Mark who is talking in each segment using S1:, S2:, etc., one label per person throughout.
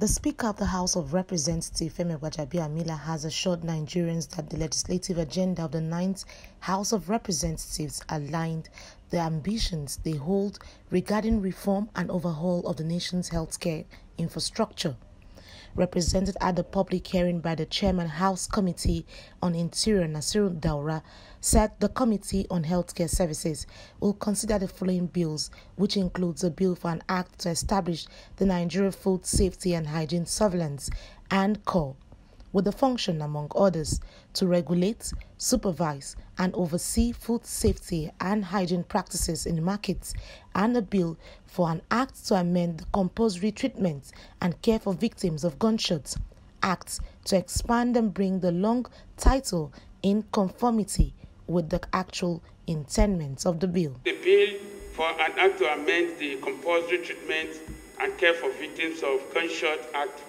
S1: The Speaker of the House of Representatives, Femi Gbajabiamila, has assured Nigerians that the legislative agenda of the 9th House of Representatives aligned the ambitions they hold regarding reform and overhaul of the nation's healthcare infrastructure. Represented at the public hearing by the Chairman House Committee on Interior, Nasiru Daura, said the Committee on Healthcare Services will consider the following bills, which includes a bill for an act to establish the Nigeria Food Safety and Hygiene Surveillance and Corps, with the function, among others, to regulate, supervise, and oversee food safety and hygiene practices in markets, and a bill for an act to amend the Compulsory Treatment and Care for Victims of Gunshot Act to expand and bring the long title in conformity with the actual intendment of the bill.
S2: The bill for an act to amend the Compulsory Treatment and Care for Victims of Gunshot Act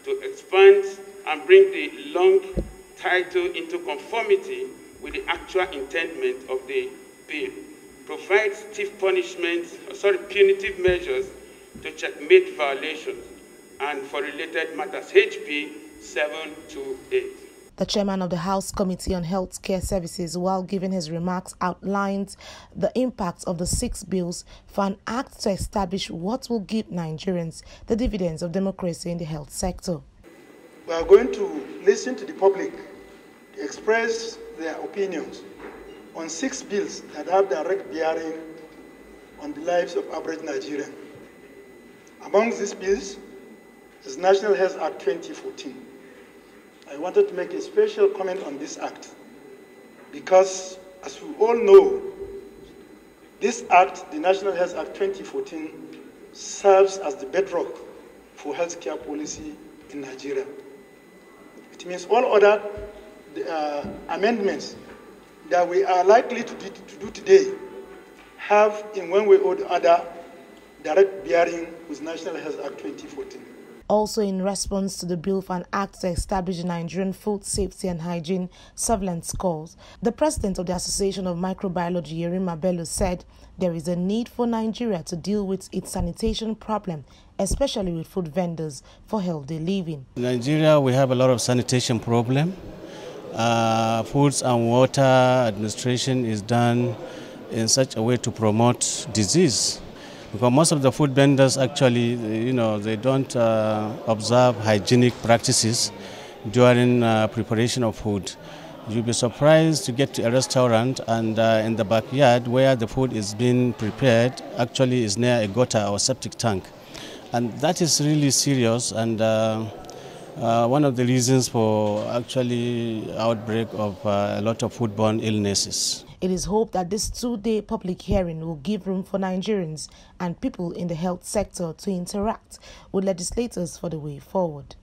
S2: to expand and bring the long title into conformity with the actual intendment of the bill, provides stiff punitive measures to checkmate violations, and for related matters, HB 728.
S1: The chairman of the House Committee on Healthcare Services, while giving his remarks, outlined the impact of the 6 bills for an act to establish what will give Nigerians the dividends of democracy in the health sector.
S3: We are going to listen to the public to express their opinions on 6 bills that have direct bearing on the lives of average Nigerians. Among these bills is National Health Act 2014. I wanted to make a special comment on this act because, as we all know, this act, the National Health Act 2014, serves as the bedrock for healthcare policy in Nigeria. It means all other amendments that we are likely to do today have, in one way or the other, direct bearing with National Health Act 2014.
S1: Also, in response to the bill for an act to establish the Nigerian Food Safety and Hygiene Surveillance Corps, the president of the Association of Microbiology, Yerima Bello, said there is a need for Nigeria to deal with its sanitation problem, especially with food vendors, for healthy living.
S4: In Nigeria, we have a lot of sanitation problem. Foods and water administration is done in such a way to promote disease. Because most of the food vendors actually, they don't observe hygienic practices during preparation of food. You'll be surprised to get to a restaurant and in the backyard where the food is being prepared actually is near a gutter or septic tank. And that is really serious and one of the reasons for actually outbreak of a lot of foodborne illnesses.
S1: It is hoped that this 2-day public hearing will give room for Nigerians and people in the health sector to interact with legislators for the way forward.